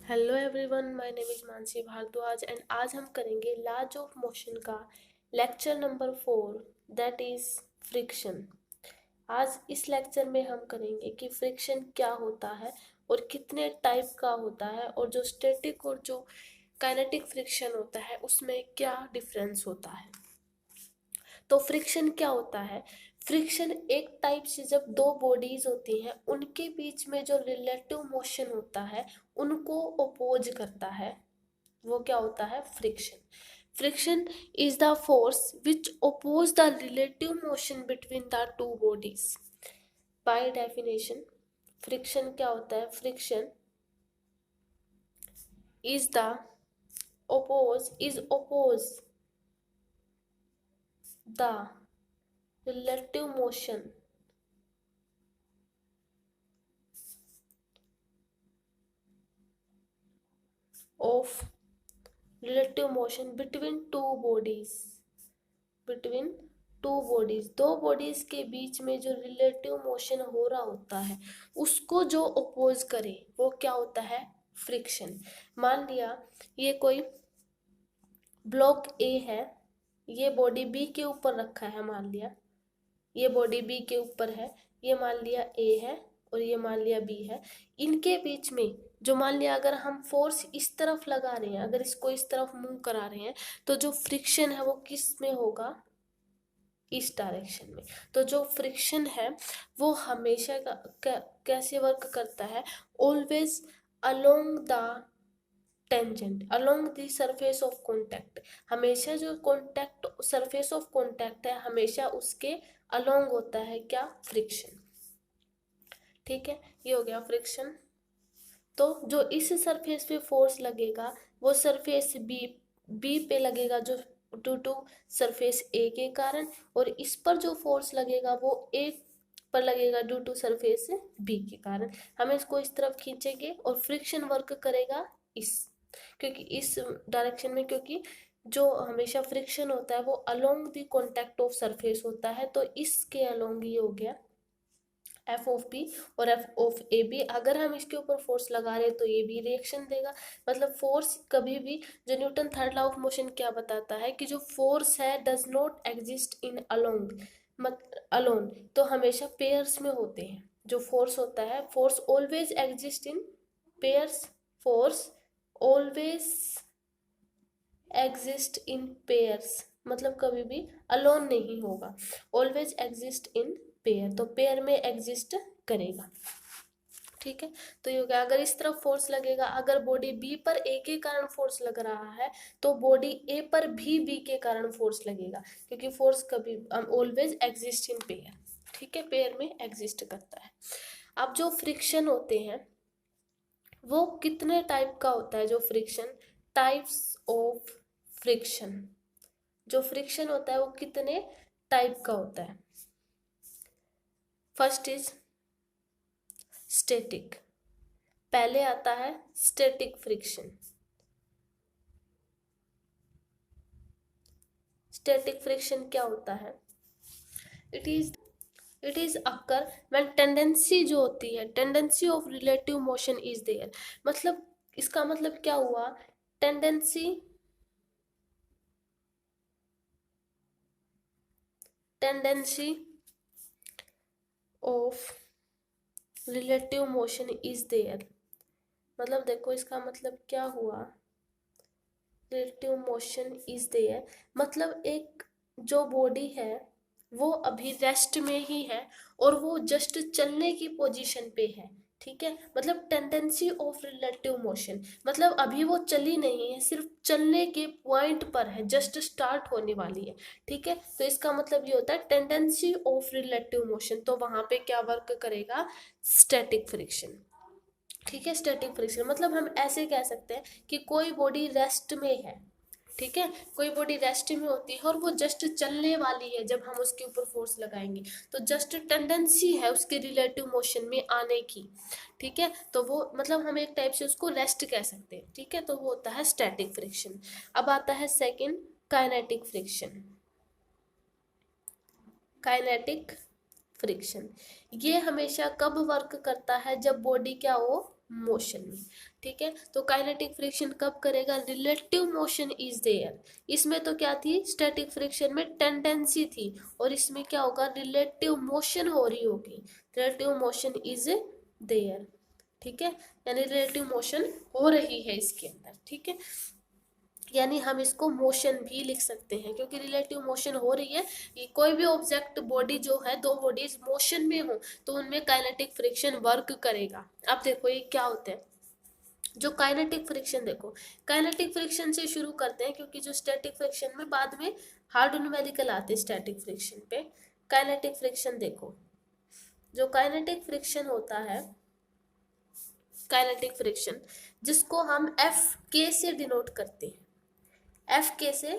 Hello everyone, my name is Mansi Bhardwaj and आज हम करेंगे लॉज ऑफ मोशन का lecture number 4 that is friction. आज इस लेक्चर में हम करेंगे कि फ्रिक्शन क्या होता है और कितने टाइप का होता है और जो स्टैटिक और जो काइनेटिक फ्रिक्शन होता है उसमें क्या डिफरेंस होता है। तो फ्रिक्शन क्या होता है? फ्रिक्शन एक टाइप से जब दो बॉडीज होती हैं उनके बीच में जो रिलेटिव मोशन होता है उनको अपोज करता है, वो क्या होता है? Friction. Friction is the force which oppose the relative motion between the two bodies. By definition friction क्या होता है? Friction is the oppose the relative motion of relative motion between two bodies, between two bodies, दो bodies के बीच में जो relative motion हो रहा होता है उसको जो अपोज करे वो क्या होता है? फ्रिक्शन। मान लिया ये कोई ब्लॉक ए है, ये बॉडी बी के ऊपर रखा है, मान लिया ये बॉडी बी के ऊपर है, ये मान लिया ए है और ये मान लिया बी है। इनके बीच में जो मान लिया अगर हम फोर्स इस तरफ लगा रहे हैं, अगर इसको इस तरफ मूव करा रहे हैं तो जो फ्रिक्शन है वो किस में होगा? इस डायरेक्शन में। तो जो फ्रिक्शन है वो हमेशा कैसे वर्क करता है? Always along the tangent, along the surface of contact. हमेशा जो कॉन्टैक्ट सरफेस ऑफ कॉन्टैक्ट है हमेशा उसके अलोंग होता है क्या? फ्रिक्शन। ठीक है, ये हो गया फ्रिक्शन। तो जो इस सरफेस पे फोर्स लगेगा वो सरफेस बी पे लगेगा जो ड्यू टू सरफेस ए के कारण, और इस पर जो फोर्स लगेगा वो ए पर लगेगा ड्यू टू सरफेस बी के कारण। हम इसको इस तरफ खींचेंगे और फ्रिक्शन वर्क करेगा क्योंकि इस डायरेक्शन में, क्योंकि जो हमेशा फ्रिक्शन होता है वो along the contact of surface होता है। तो इसके अलोंग ये हो गया एफ ऑफ बी और एफ ऑफ ए बी। अगर हम इसके ऊपर फोर्स लगा रहे हैं तो ये भी रिएक्शन देगा। मतलब फोर्स कभी भी, जो Newton third law of motion क्या बताता है कि जो फोर्स है does not exist in along alone, तो हमेशा पेयर्स में होते हैं। जो फोर्स होता है force always exist in pairs, force always exist in pairs, मतलब कभी भी अलोन नहीं होगा, ऑलवेज एग्जिस्ट इन पेयर, तो पेयर में एग्जिस्ट करेगा। ठीक है, तो ये हो गया। अगर इस तरफ फोर्स लगेगा, अगर बॉडी बी पर ए के कारण फोर्स लग रहा है तो बॉडी ए पर भी बी के कारण फोर्स लगेगा, क्योंकि फोर्स कभी ऑलवेज एग्जिस्ट इन पेयर। ठीक है, पेयर में एग्जिस्ट करता है। अब जो फ्रिक्शन होते हैं वो कितने टाइप का होता है? जो फ्रिक्शन, टाइप्स ऑफ फ्रिक्शन, जो फ्रिक्शन होता है वो कितने टाइप का होता है? फर्स्ट इज स्टैटिक, पहले आता है स्टैटिक फ्रिक्शन। स्टैटिक फ्रिक्शन क्या होता है? It is occur when tendency जो होती है, tendency of relative motion is there. मतलब इसका मतलब क्या हुआ? Tendency of relative motion is there. मतलब देखो इसका मतलब क्या हुआ? रिलेटिव मोशन इज देयर मतलब एक जो बॉडी है वो अभी रेस्ट में ही है और वो जस्ट चलने की पोजीशन पे है। ठीक है, मतलब टेंडेंसी ऑफ रिलेटिव मोशन, मतलब अभी वो चली नहीं है, सिर्फ चलने के पॉइंट पर है, जस्ट स्टार्ट होने वाली है। ठीक है, तो इसका मतलब ये होता है टेंडेंसी ऑफ रिलेटिव मोशन, तो वहां पे क्या वर्क करेगा? Static friction. ठीक है, स्टैटिक फ्रिक्शन मतलब हम ऐसे कह सकते हैं कि कोई बॉडी रेस्ट में है। ठीक है, कोई बॉडी रेस्ट में होती है और वो जस्ट चलने वाली है, जब हम उसके ऊपर फोर्स लगाएंगे तो जस्ट टेंडेंसी है उसके रिलेटिव मोशन में आने की। ठीक है, तो वो मतलब हम एक टाइप से उसको रेस्ट कह सकते हैं। ठीक है, तो वो होता है स्टैटिक फ्रिक्शन। अब आता है second, kinetic friction. Kinetic friction ये हमेशा कब वर्क करता है? जब बॉडी क्या हो? मोशन में। ठीक है, तो काइनेटिक फ्रिक्शन कब करेगा, रिलेटिव मोशन इज देयर। इसमें तो क्या थी, स्टैटिक फ्रिक्शन में टेंडेंसी थी, और इसमें क्या होगा, रिलेटिव मोशन हो रही होगी, रिलेटिव मोशन इज देयर। ठीक है, यानी रिलेटिव मोशन हो रही है इसके अंदर। ठीक है, यानी हम इसको मोशन भी लिख सकते हैं, क्योंकि रिलेटिव मोशन हो रही है। ये कोई भी ऑब्जेक्ट बॉडी जो है, दो बॉडीज मोशन में हो तो उनमें काइनेटिक फ्रिक्शन वर्क करेगा। अब देखो ये क्या होता है, जो काइनेटिक फ्रिक्शन, देखो काइनेटिक फ्रिक्शन से शुरू करते हैं, क्योंकि जो स्टैटिक फ्रिक्शन में बाद में हार्ड न्यूमेरिकल आते हैं स्टैटिक फ्रिक्शन पे। काइनेटिक फ्रिक्शन देखो, जो काइनेटिक फ्रिक्शन होता है, काइनेटिक फ्रिक्शन जिसको हम एफ के से डिनोट करते हैं, एफ के से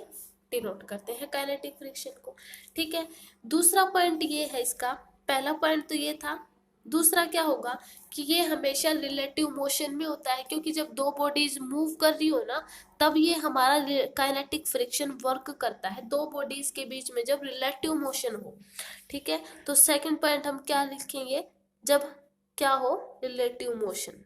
डिनोट करते हैं काइनेटिक फ्रिक्शन को। ठीक है, दूसरा पॉइंट ये है इसका, पहला पॉइंट तो ये था, दूसरा क्या होगा कि ये हमेशा रिलेटिव मोशन में होता है, क्योंकि जब दो बॉडीज मूव कर रही हो ना, तब ये हमारा काइनेटिक फ्रिक्शन वर्क करता है, दो बॉडीज के बीच में जब रिलेटिव मोशन हो। ठीक है, तो सेकंड पॉइंट हम क्या लिखेंगे, जब क्या हो, रिलेटिव मोशन,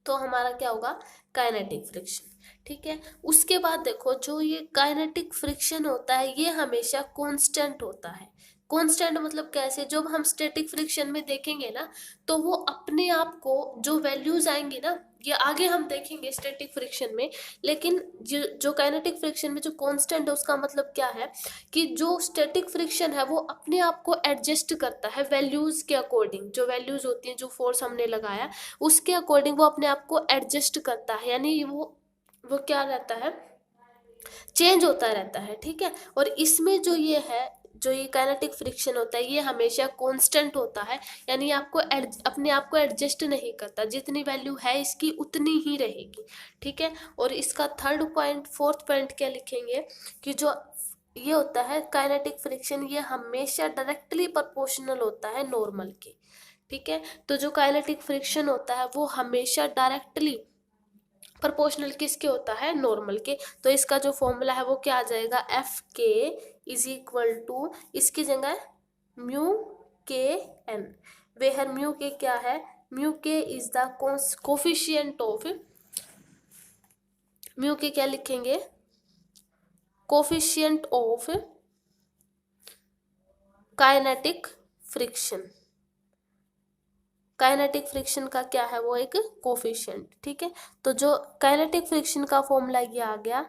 तो हमारा क्या होगा, काइनेटिक फ्रिक्शन। ठीक है, उसके बाद देखो जो ये काइनेटिक फ्रिक्शन होता है ये हमेशा कांस्टेंट होता है। कांस्टेंट मतलब कैसे, जब हम स्टैटिक फ्रिक्शन में देखेंगे ना, तो वो अपने आप को जो वैल्यूज आएंगे ना, ये आगे हम देखेंगे स्टैटिक फ्रिक्शन में, लेकिन जो काइनेटिक फ्रिक्शन में जो कांस्टेंट है उसका मतलब क्या है कि जो स्टैटिक फ्रिक्शन है वो अपने आप को एडजस्ट करता है वैल्यूज के अकॉर्डिंग, जो वैल्यूज होती हैं, जो फोर्स हमने लगाया उसके अकॉर्डिंग वो अपने आप को एडजस्ट करता है, यानी वो क्या रहता है, चेंज होता रहता है। ठीक है, और इसमें जो ये है, जो ये काइनेटिक फ्रिक्शन होता है ये हमेशा कांस्टेंट होता है, यानी आपको अपने आप को एडजस्ट नहीं करता, जितनी वैल्यू है इसकी उतनी ही रहेगी। ठीक है, और इसका थर्ड पॉइंट, फोर्थ पॉइंट क्या लिखेंगे कि जो ये होता है काइनेटिक फ्रिक्शन, ये हमेशा डायरेक्टली प्रोपोर्शनल होता है नॉर्मल के। ठीक है, तो जो काइनेटिक फ्रिक्शन होता है वो हमेशा डायरेक्टली प्रोपोर्शनल किसके होता है, नॉर्मल के। तो इसका जो फॉर्मूला है वो क्या आ जाएगा, एफ के इज इक्वल टू, इसकी जगह म्यू के एन, वेयर म्यू के क्या है, म्यू के is the coefficient of, mu के क्या लिखेंगे, coefficient of kinetic friction, kinetic friction का क्या है, वो एक कोफिशिएंट। ठीक है, तो जो काइनेटिक फ्रिक्शन का फॉर्मूला ये आ गया,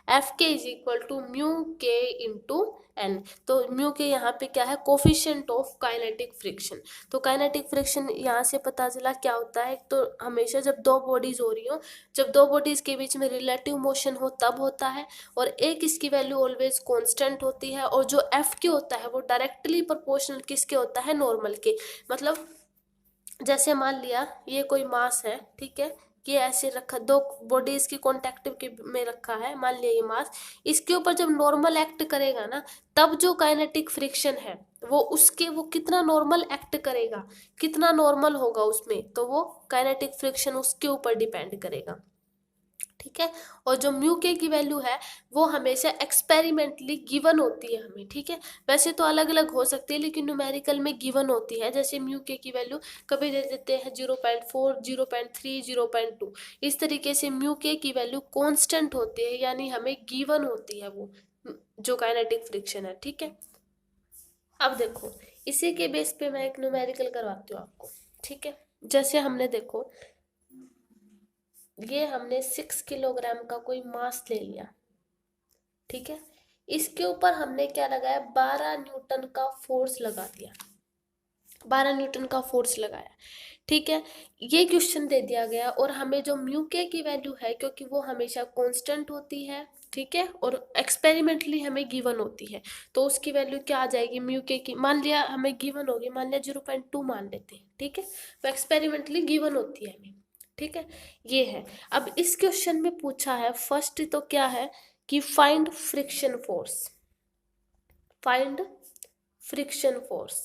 एफ के इज इक्वल टू म्यू के इंटू एन। तो म्यू के यहाँ पे क्या है, कोफिशिएंट ऑफ काइनेटिक फ्रिक्शन। तो काइनेटिक फ्रिक्शन यहाँ से पता चला क्या होता है, तो हमेशा जब दो बॉडीज हो रही हो, जब दो बॉडीज के बीच में रिलेटिव मोशन हो तब होता है, और एक इसकी वैल्यू ऑलवेज कांस्टेंट होती है, और जो एफ के होता है वो डायरेक्टली प्रोपोर्शनल किसके होता है, नॉर्मल के। मतलब जैसे मान लिया ये कोई मास है, ठीक है, ये ऐसे रखा, दो बॉडीज की कॉन्टेक्ट के में रखा है, मान लिया ये मास, इसके ऊपर जब नॉर्मल एक्ट करेगा ना, तब जो काइनेटिक फ्रिक्शन है वो कितना नॉर्मल एक्ट करेगा, कितना नॉर्मल होगा उसमें, तो वो काइनेटिक फ्रिक्शन उसके ऊपर डिपेंड करेगा। ठीक है, और जो म्यू के की वैल्यू है वो हमेशा एक्सपेरिमेंटली गिवन होती है हमें। ठीक है, वैसे तो अलग अलग हो सकती है, लेकिन न्यूमेरिकल में गिवन होती है। जैसे म्यू के की वैल्यू कभी दे देते हैं 0.4, 0.3, 0.2, इस तरीके से म्यू के की वैल्यू कांस्टेंट होती है, यानी हमें गिवन होती है वो जो काइनेटिक फ्रिक्शन है। ठीक है, अब देखो इसी के बेस पे मैं एक न्यूमेरिकल करवाती हूँ आपको। ठीक है, जैसे हमने देखो, ये हमने 6 किलोग्राम का कोई मास ले लिया। ठीक है, इसके ऊपर हमने क्या लगाया, 12 न्यूटन का फोर्स लगा दिया, 12 न्यूटन का फोर्स लगाया। ठीक है, ये क्वेश्चन दे दिया गया, और हमें जो म्यू के की वैल्यू है, क्योंकि वो हमेशा कांस्टेंट होती है, ठीक है, और एक्सपेरिमेंटली हमें गिवन होती है, तो उसकी वैल्यू क्या आ जाएगी, म्यू के की, मान लिया हमें गिवन होगी, मान लिया 0.2 मान लेते हैं। ठीक है, वो एक्सपेरिमेंटली गिवन होती है हमें। ठीक है, ये है। अब इस क्वेश्चन में पूछा है, फर्स्ट तो क्या है कि find friction force, find friction force.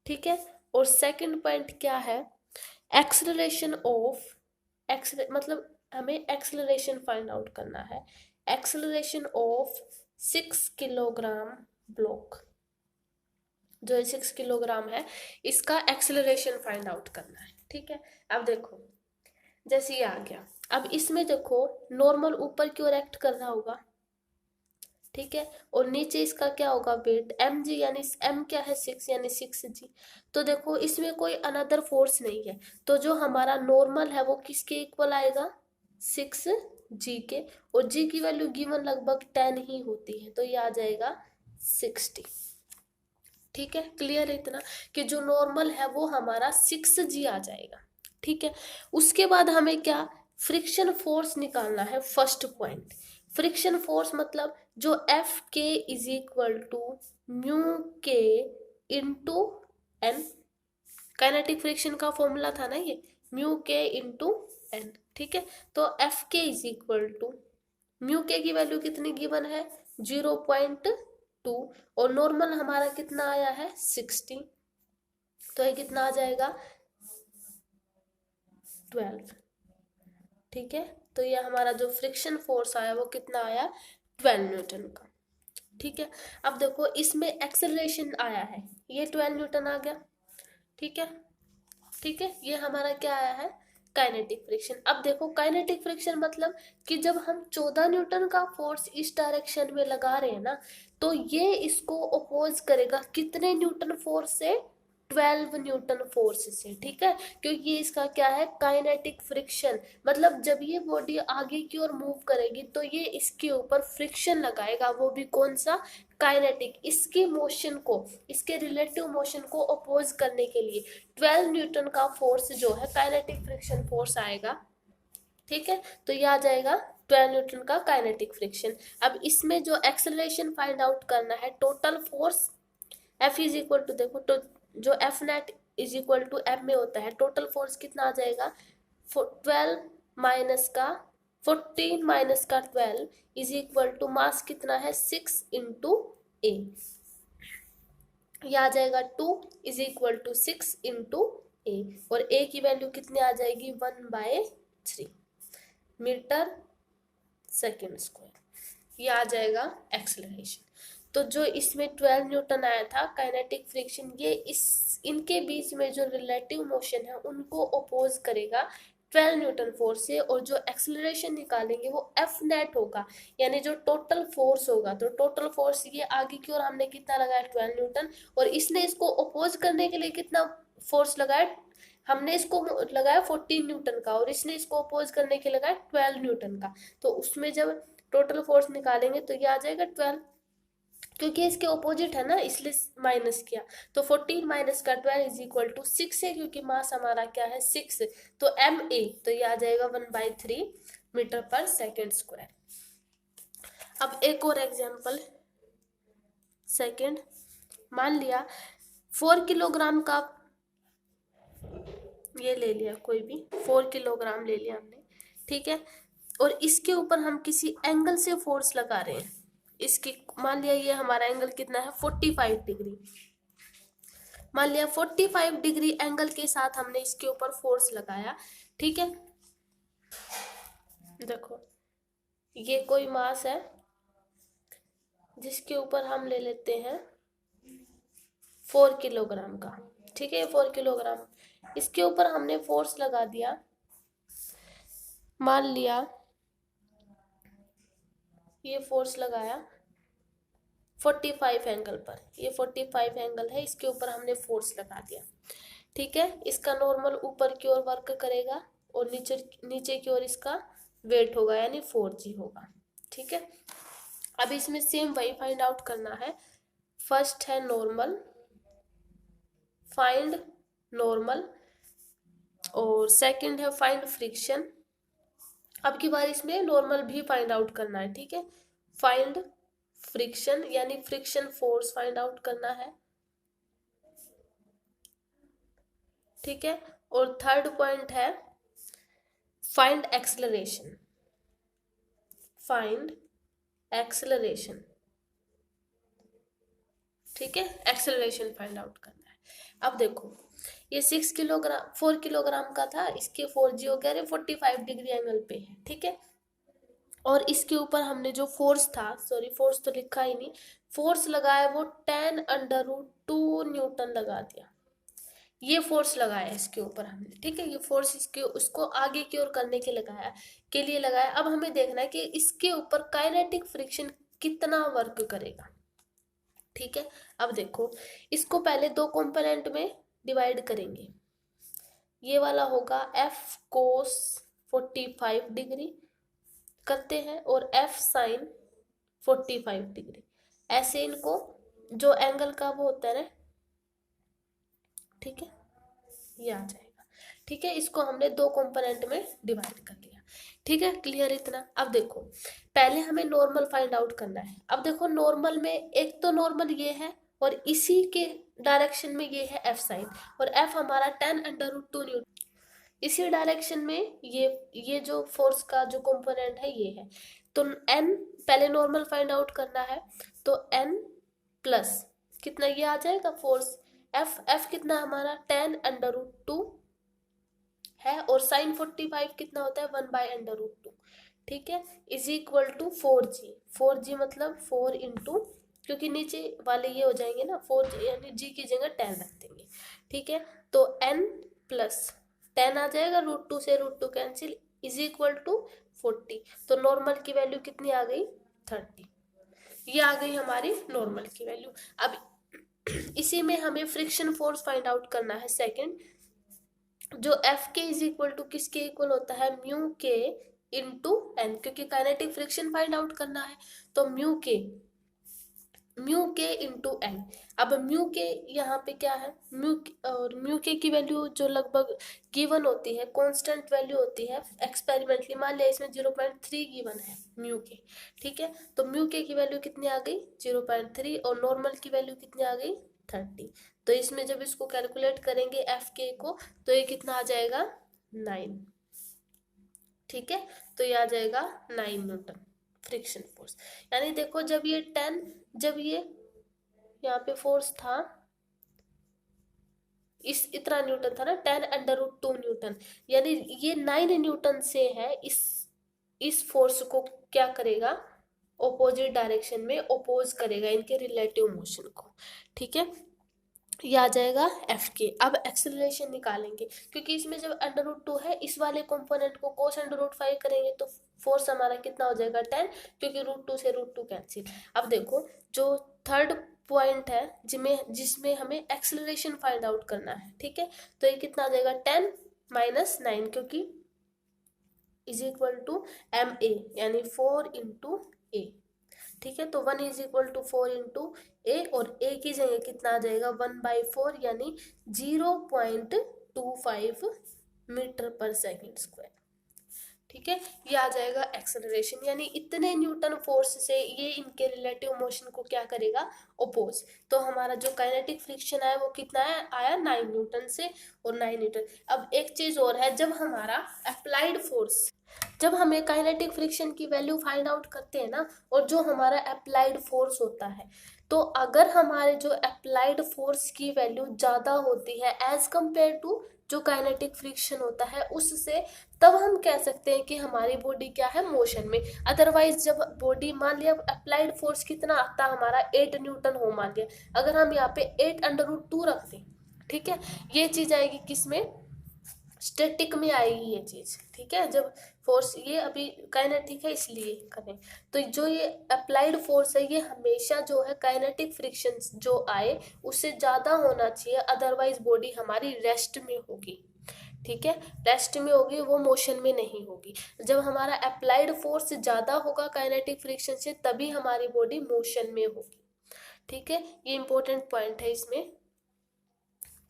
ठीक है, और सेकंड पॉइंट क्या है, एक्सेलरेशन ऑफ, मतलब हमें एक्सेलरेशन फाइंड आउट करना है, एक्सेलरेशन ऑफ 6 किलोग्राम ब्लॉक। जो 6 किलोग्राम है, इसका एक्सेलरेशन फाइंड आउट करना है। ठीक है, अब देखो जैसे ये आ गया, अब इसमें देखो नॉर्मल ऊपर की ओर एक्ट कर रहा होगा, ठीक है, और नीचे इसका क्या होगा वेट mg, यानी m क्या है 6 यानी 6g। तो देखो इसमें कोई अनदर फोर्स नहीं है, तो जो हमारा नॉर्मल है वो किसके इक्वल आएगा 6g के, और g की वैल्यू गिवन लगभग 10 ही होती है, तो ये आ जाएगा 60। ठीक है, क्लियर है इतना कि जो नॉर्मल है वो हमारा 6g आ जाएगा। ठीक है, उसके बाद हमें क्या फ्रिक्शन फोर्स निकालना है। फर्स्ट पॉइंट फ्रिक्शन फोर्स मतलब जो एफ के इज इक्वल टू म्यू के इंटू एन, काइनेटिक फ्रिक्शन का फॉर्मूला था ना ये, म्यू के इंटू एन। ठीक है, तो एफ के इज इक्वल टू म्यू के की वैल्यू कितनी गिवन है 0.2, और नॉर्मल हमारा कितना आया है 60, तो ये कितना आ जाएगा 12। ठीक है, तो ये हमारा जो फ्रिक्शन फोर्स आया वो कितना आया 12 न्यूटन का। ठीक है, अब देखो इसमें एक्सेलरेशन आया है, ये 12 न्यूटन आ गया। ठीक है, ठीक है, ये हमारा क्या आया है काइनेटिक फ्रिक्शन। अब देखो काइनेटिक फ्रिक्शन मतलब कि जब हम 14 न्यूटन का फोर्स इस डायरेक्शन में लगा रहे हैं ना, तो ये इसको अपोज करेगा कितने न्यूटन फोर्स से 12 न्यूटन फोर्स से। ठीक है, क्योंकि ये इसका क्या है काइनेटिक फ्रिक्शन, मतलब जब ये बॉडी आगे की ओर मूव करेगी तो ये इसके ऊपर फ्रिक्शन लगाएगा, वो भी कौन सा काइनेटिक, इसके मोशन को, इसके रिलेटिव मोशन को अपोज करने के लिए 12 न्यूटन का फोर्स जो है काइनेटिक फ्रिक्शन फोर्स आएगा। ठीक है, तो ये आ जाएगा 12 न्यूटन का काइनेटिक फ्रिक्शन। अब इसमें जो एक्सेलरेशन फाइंड आउट करना है, total force F is equal to, देखो तो जो F net is equal to M में होता है, टोटल फोर्स कितना आ जाएगा 12 माइनस का 14 माइनस का 12 इज इक्वल टू मास कितना है 6 इंटू ए, यह आ जाएगा 2 is equal to 6 into A, और ए की वैल्यू कितनी आ जाएगी 1/3 मीटर सेकेंड स्क्वायर, ये आ जाएगा एक्सेलरेशन। तो जो इसमें 12 न्यूटन आया था काइनेटिक फ्रिक्शन, ये इस इनके बीच में जो रिलेटिव मोशन है उनको अपोज करेगा 12 न्यूटन फोर्स से, और जो एक्सेलरेशन निकालेंगे वो एफ नेट होगा, यानी जो टोटल फोर्स होगा। तो टोटल फोर्स ये आगे की ओर हमने कितना लगाया 12 न्यूटन, और इसने इसको अपोज करने के लिए कितना फोर्स लगाया, हमने इसको लगाया 14 न्यूटन का, और इसने इसको अपोज करने के लिए लगाया 12 न्यूटन का। तो उसमें जब टोटल फोर्स निकालेंगे तो ये आ जाएगा 12, क्योंकि इसके ऑपोजिट है ना इसलिए माइनस किया, तो 14 माइनस का 12 इज इक्वल टू 6 है, क्योंकि मास हमारा क्या है 6, तो एम ए, तो ये आ जाएगा 1/3 मीटर पर सेकेंड स्क्वायर। अब एक और एग्जांपल सेकेंड, मान लिया 4 किलोग्राम का ये ले लिया, कोई भी 4 किलोग्राम ले लिया हमने, ठीक है, और इसके ऊपर हम किसी एंगल से फोर्स लगा रहे हैं, इसकी मान लिया ये हमारा एंगल कितना है 45 डिग्री, मान लिया 45 डिग्री एंगल के साथ हमने इसके ऊपर फोर्स लगाया। ठीक है, देखो ये कोई मास है जिसके ऊपर हम ले लेते हैं 4 किलोग्राम का, ठीक है, 4 किलोग्राम, इसके ऊपर हमने फोर्स लगा दिया, मान लिया ये फोर्स लगाया 45 एंगल पर, ये 45 एंगल है, इसके ऊपर हमने फोर्स लगा दिया। ठीक है, इसका नॉर्मल ऊपर की ओर वर्क करेगा और नीचे की ओर इसका वेट होगा, यानी 4g होगा। ठीक है, अब इसमें सेम वही फाइंड आउट करना है। फर्स्ट है नॉर्मल, फाइंड नॉर्मल, और सेकंड है फाइंड फ्रिक्शन। अब की बार इसमें नॉर्मल भी फाइंड आउट करना है। ठीक है, फाइंड फ्रिक्शन यानी फ्रिक्शन फोर्स फाइंड आउट करना है। ठीक है, और थर्ड पॉइंट है फाइंड एक्सेलरेशन, फाइंड एक्सेलरेशन। ठीक है, एक्सेलरेशन फाइंड आउट करना है। अब देखो ये 6 किलोग्राम 4 किलोग्राम का था, इसके 4g हो गया 45 डिग्री एंगल पे है। ठीक है, और इसके ऊपर हमने जो फोर्स था, सॉरी फोर्स तो लिखा ही नहीं, फोर्स लगाया वो 10√2 न्यूटन लगा दिया। ये फोर्स लगाया इसके ऊपर हमने, ठीक है, ये फोर्स इसके उसको आगे की ओर करने के लिए लगाया। अब हमें देखना है कि इसके ऊपर काइनेटिक फ्रिक्शन कितना वर्क करेगा, ठीक है। अब देखो, इसको पहले दो कंपोनेंट में डिवाइड करेंगे। ये वाला होगा F cos 45 डिग्री करते हैं और F sin 45 डिग्री, ऐसे इनको जो एंगल का वो होता है ना, ठीक है, ये आ जाएगा, ठीक है। इसको हमने दो कंपोनेंट में डिवाइड कर लिया, ठीक है, क्लियर इतना। अब देखो, पहले हमें नॉर्मल फाइंड आउट करना है। अब देखो, नॉर्मल में एक तो नॉर्मल ये है और इसी के डायरेक्शन में ये है F साइन, और F हमारा 10√2 न्यूटन। इसी डायरेक्शन में ये जो फोर्स का जो कंपोनेंट है ये है, तो n पहले नॉर्मल फाइंड आउट करना है, तो n प्लस कितना ये आ जाएगा फोर्स f कितना हमारा 10√2 है, और साइन 45 कितना होता है 1/√2, ठीक है, इज इक्वल टू 4g मतलब 4 इंटू, क्योंकि नीचे वाले ये हो जाएंगे ना 4g, यानी g की जगह 10 रख देंगे, ठीक है। तो n प्लस 10 आ जाएगा, √2 से √2 कैंसिल, इज इक्वल टू 40। तो नॉर्मल की वैल्यू कितनी आ गई 30, ये आ गई हमारी नॉर्मल की वैल्यू। अब इसी में हमें फ्रिक्शन फोर्स फाइंड आउट करना है सेकंड, जो एफ के इज इक्वल टू किसके इक्वल होता है, म्यू के इंटू एन, क्योंकि काइनेटिक फ्रिक्शन फाइंड आउट करना है, तो म्यू के इंटू एन। अब म्यू के यहाँ पे क्या है, म्यू के की वैल्यू जो लगभग गिवन होती है, कांस्टेंट वैल्यू होती है एक्सपेरिमेंटली, मान लिया इसमें 0.3 गिवन है म्यू के, ठीक है। तो म्यू के की वैल्यू कितनी आ गई 0.3, और नॉर्मल की वैल्यू कितनी आ गई 30। तो इसमें जब इसको कैलकुलेट करेंगे एफ के को, तो ये कितना आ जाएगा 9, ठीक है। तो ये आ जाएगा 9 न्यूटन फ्रिक्शन फोर्स। यानी देखो, जब ये यहाँ पे फोर्स था इतना न्यूटन था ना, 10√2 न्यूटन, यानी ये 9 न्यूटन से है, इस फोर्स को क्या करेगा, ऑपोजिट डायरेक्शन में ओपोज करेगा इनके रिलेटिव मोशन को, ठीक है। ये आ जाएगा एफ के। अब एक्सेलरेशन निकालेंगे, क्योंकि इसमें जब √2 है, इस वाले कंपोनेंट को cos √5 करेंगे तो फोर्स हमारा कितना हो जाएगा 10, क्योंकि √2 से √2 कैंसिल। अब देखो, जो थर्ड पॉइंट है जिसमें हमें एक्सेलरेशन फाइंड आउट करना है, ठीक है, तो ये कितना आ जाएगा 10 माइनस 9, क्योंकि is equal to M A, यानी 4 इंटू ए, ठीक है। तो 1 is equal to 4 into A, और ए की जगह कितना आ जाएगा 1/4, यानी 0.25 मीटर पर सेकेंड स्क्वायर, ठीक है। ये आ जाएगा एक्सेलरेशन, यानी इतने न्यूटन फोर्स से ये इनके रिलेटिव मोशन को क्या करेगा, ओपोज। तो हमारा जो काइनेटिक फ्रिक्शन है वो कितना है, आया 9 न्यूटन से, और 9 न्यूटन। अब एक चीज और है, जब हमारा अप्लाइड फोर्स, जब हमें काइनेटिक फ्रिक्शन की वैल्यू फाइंड आउट करते हैं ना, और जो हमारा अप्लाइड फोर्स होता है, तो अगर हमारे जो अप्लाइड फोर्स की वैल्यू ज़्यादा होती है एज कंपेयर टू जो काइनेटिक फ्रिक्शन होता है उससे, तब हम कह सकते हैं कि हमारी बॉडी क्या है, मोशन में। अदरवाइज जब बॉडी, मान लिया अप्लाइड फोर्स कितना आता है हमारा 8 न्यूटन हो, मान लिया अगर हम यहाँ पे 8√2 रख दें, ठीक है, ये चीज़ आएगी किसमें, स्टैटिक में आएगी ये चीज, ठीक है। जब फोर्स, ये अभी काइनेटिक है इसलिए करें, तो जो ये अप्लाइड फोर्स है ये हमेशा जो है काइनेटिक फ्रिक्शन जो आए उससे ज्यादा होना चाहिए, अदरवाइज बॉडी हमारी रेस्ट में होगी, ठीक है, रेस्ट में होगी, वो मोशन में नहीं होगी। जब हमारा अप्लाइड फोर्स ज्यादा होगा काइनेटिक फ्रिक्शन से, तभी हमारी बॉडी मोशन में होगी, ठीक है। ये इंपॉर्टेंट पॉइंट है इसमें,